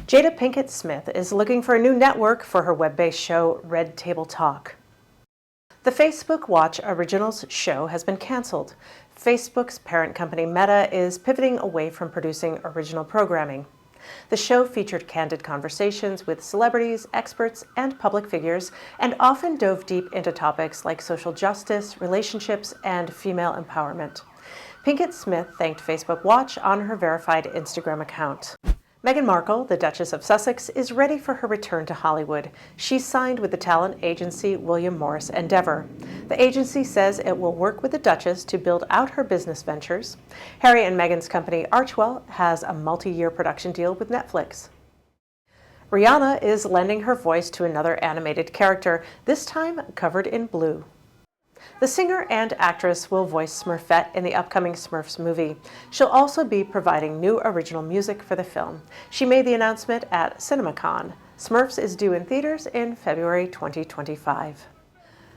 Jada Pickett-Smith is looking for a new network for her web-based show, Red Table Talk. The Facebook Watch Originals show has been canceled. Facebook's parent company Meta is pivoting away from producing original programming. The show featured candid conversations with celebrities, experts, and public figures, and often dove deep into topics like social justice, relationships, and female empowerment. Pinkett-Smith thanked Facebook Watch on her verified Instagram account. Meghan Markle, the Duchess of Sussex, is ready for her return to Hollywood. She's signed with the talent agency William Morris Endeavor. The agency says it will work with the Duchess to build out her business ventures. Harry and Meghan's company Archewell has a multi-year production deal with Netflix. Rihanna is lending her voice to another animated character, this time covered in blue. The singer and actress will voice Smurfette in the upcoming Smurfs movie. She'll also be providing new original music for the film. She made the announcement at CinemaCon. Smurfs is due in theaters in February 2025.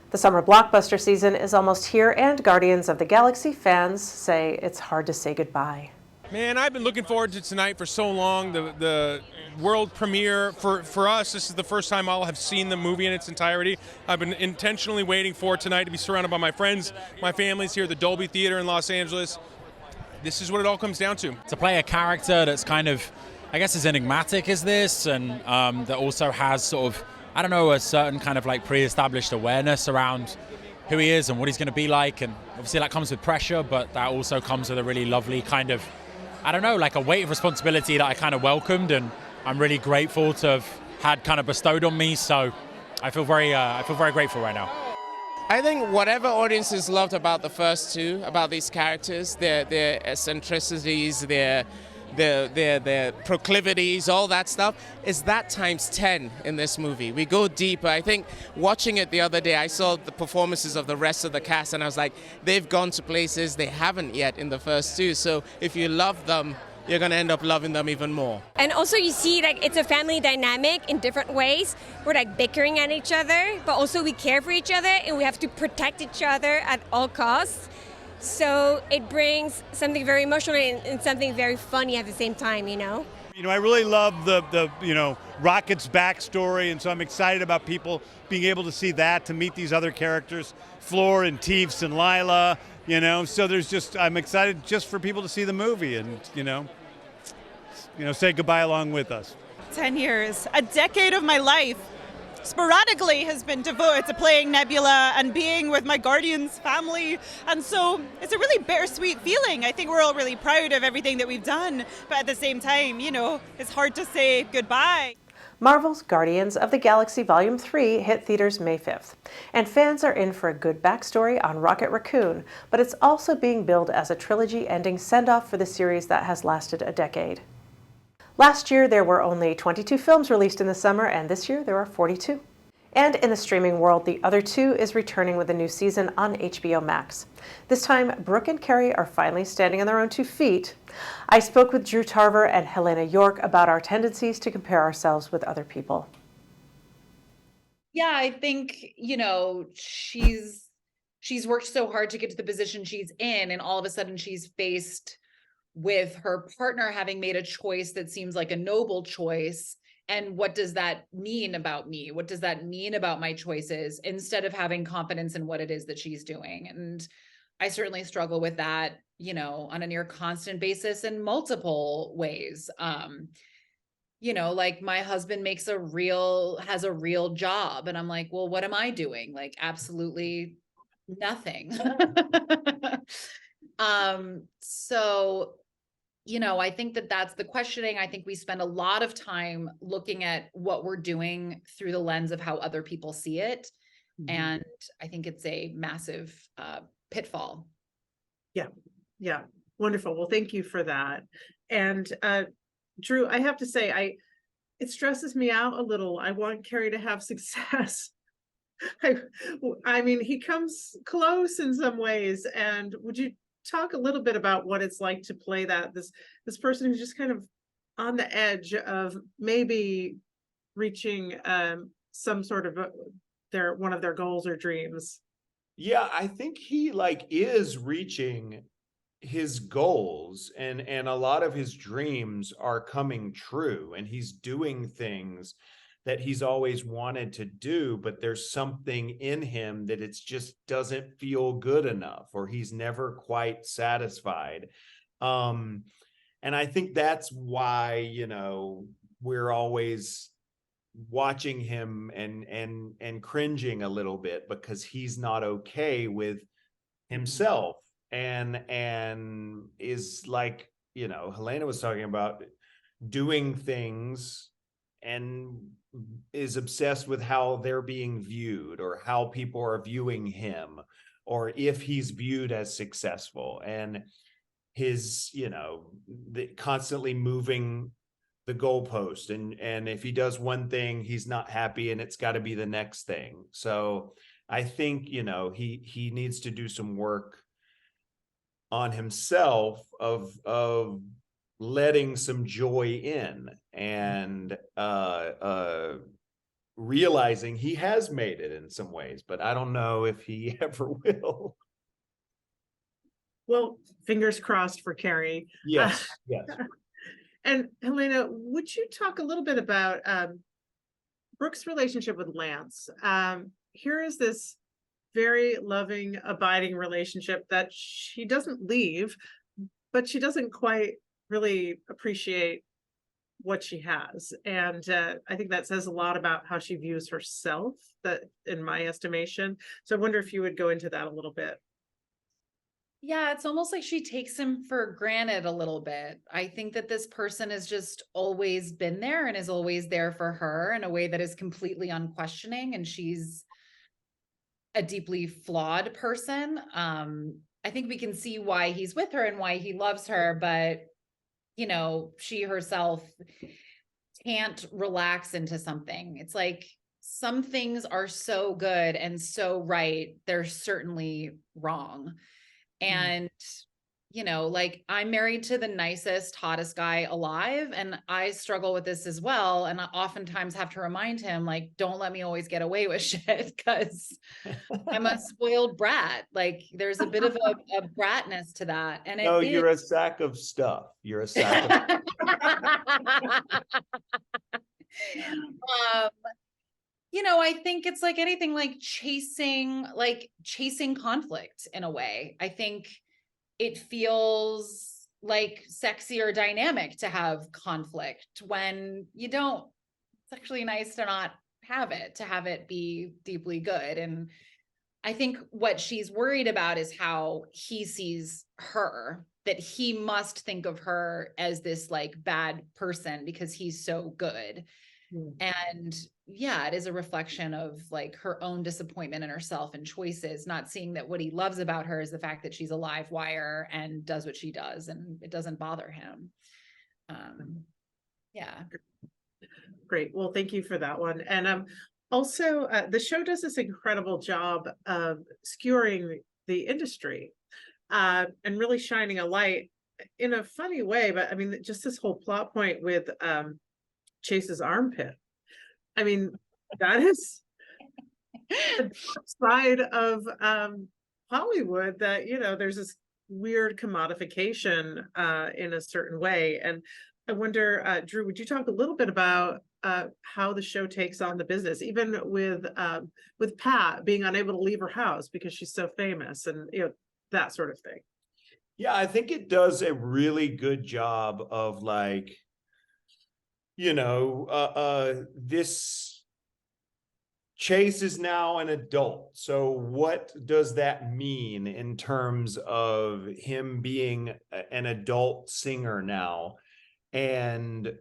The summer blockbuster season is almost here, and Guardians of the Galaxy fans say it's hard to say goodbye. Man, I've been looking forward to tonight for so long. The world premiere, for us, this is the first time I'll have seen the movie in its entirety. I've been intentionally waiting for tonight to be surrounded by my friends, my family's here at the Dolby Theater in Los Angeles. This is what it all comes down to. To play a character that's kind of, I guess, as enigmatic as this, and that also has sort of, I don't know, a certain kind of like pre-established awareness around who he is and what he's going to be like. And obviously that comes with pressure, but that also comes with a really lovely kind of, I don't know, like a weight of responsibility that I kind of welcomed, and I'm really grateful to have had kind of bestowed on me. So I feel very grateful right now. I think whatever audiences loved about the first two, about these characters, their eccentricities, their proclivities, all that stuff, is that times 10 in this movie. We go deeper. I think watching it the other day, I saw the performances of the rest of the cast, and I was like, they've gone to places they haven't yet in the first two. So if you love them, you're going to end up loving them even more. And also you see, like, it's a family dynamic in different ways. We're like bickering at each other, but also we care for each other and we have to protect each other at all costs. So it brings something very emotional and something very funny at the same time, you know? You know, I really love the Rocket's backstory, and so I'm excited about people being able to see that, to meet these other characters, Floor and Teefs and Lila, you know. So I'm excited just for people to see the movie and, say goodbye along with us. 10 years, a decade of my life sporadically has been devoted to playing Nebula and being with my Guardians family. And so it's a really bittersweet feeling. I think we're all really proud of everything that we've done. But at the same time, it's hard to say goodbye. Marvel's Guardians of the Galaxy Volume 3 hit theaters May 5th. And fans are in for a good backstory on Rocket Raccoon, but it's also being billed as a trilogy-ending send-off for the series that has lasted a decade. Last year, there were only 22 films released in the summer, and this year there are 42. And in the streaming world, The Other Two is returning with a new season on HBO Max. This time, Brooke and Carrie are finally standing on their own 2 feet. I spoke with Drew Tarver and Helena York about our tendencies to compare ourselves with other people. Yeah, I think, she's worked so hard to get to the position she's in, and all of a sudden she's faced with her partner having made a choice that seems like a noble choice. And what does that mean about me? What does that mean about my choices, instead of having confidence in what it is that she's doing? And I certainly struggle with that, on a near constant basis in multiple ways. Like my husband has a real job, and I'm like, well, what am I doing? Like, absolutely nothing. So, I think that's the questioning. I think we spend a lot of time looking at what we're doing through the lens of how other people see it. Mm-hmm. And I think it's a massive pitfall. Yeah. Wonderful. Well, thank you for that. And Drew, I have to say, it stresses me out a little. I want Carrie to have success. I mean, he comes close in some ways. And would you talk a little bit about what it's like to play this person who's just kind of on the edge of maybe reaching some sort of one of their goals or dreams? Yeah, I think he like is reaching his goals, and a lot of his dreams are coming true, and he's doing things that he's always wanted to do, but there's something in him that it's just doesn't feel good enough, or he's never quite satisfied. And I think that's why, we're always watching him and cringing a little bit, because he's not okay with himself, and is like, Helena was talking about, doing things and is obsessed with how they're being viewed, or how people are viewing him, or if he's viewed as successful, and his, constantly moving the goalpost, and if he does one thing, he's not happy, and it's got to be the next thing. So I think, he needs to do some work on himself of letting some joy in, and realizing he has made it in some ways, but I don't know if he ever will. Well, fingers crossed for Carrie. Yes, yes. And Helena, would you talk a little bit about Brooke's relationship with Lance? Here is this very loving, abiding relationship that she doesn't leave, but she doesn't quite really appreciate what she has. And I think that says a lot about how she views herself, that in my estimation. So I wonder if you would go into that a little bit. Yeah, it's almost like she takes him for granted a little bit. I think that this person has just always been there and is always there for her in a way that is completely unquestioning. And she's a deeply flawed person. I think we can see why he's with her and why he loves her, but she herself can't relax into something. It's like some things are so good and so right, they're certainly wrong. And, like, I'm married to the nicest, hottest guy alive, and I struggle with this as well. And I oftentimes have to remind him, like, don't let me always get away with shit, because I'm a spoiled brat. Like, there's a bit of a bratness to that. And You're a sack of stuff. You're a sack of I think it's like anything, like chasing conflict in a way. I think it feels like sexy or dynamic to have conflict when you don't. It's actually nice to not have it, to have it be deeply good. And I think what she's worried about is how he sees her, that he must think of her as this like bad person because he's so good. And yeah, it is a reflection of like her own disappointment in herself and choices, not seeing that what he loves about her is the fact that she's a live wire and does what she does, and it doesn't bother him. Yeah. Great. Well, thank you for that one. And also, the show does this incredible job of skewering the industry and really shining a light in a funny way. But I mean, just this whole plot point with Chase's armpit. I mean, that is the side of Hollywood, that, there's this weird commodification in a certain way. And I wonder, Drew, would you talk a little bit about how the show takes on the business, even with Pat being unable to leave her house because she's so famous, and that sort of thing? Yeah, I think it does a really good job of like, this Chase is now an adult. So what does that mean in terms of him being an adult singer now? And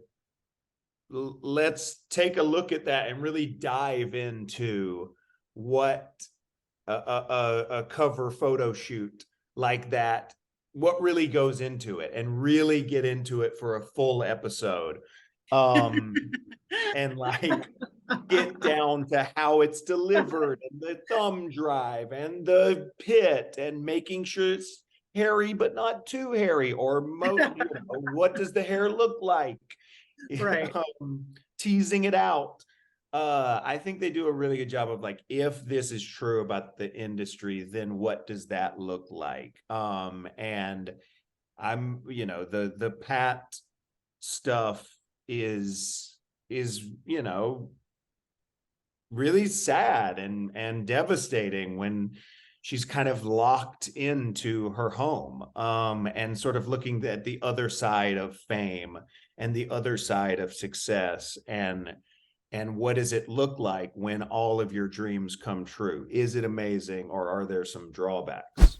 let's take a look at that and really dive into what a cover photo shoot like that, what really goes into it, and really get into it for a full episode. And like get down to how it's delivered, and the thumb drive and the pit, and making sure it's hairy but not too hairy, or what does the hair look like, Right. Teasing it out. I think they do a really good job of like, if this is true about the industry, then what does that look like? And I'm, the Pat stuff is, really sad and devastating when she's kind of locked into her home, and sort of looking at the other side of fame and the other side of success, and what does it look like when all of your dreams come true? Is it amazing, or are there some drawbacks?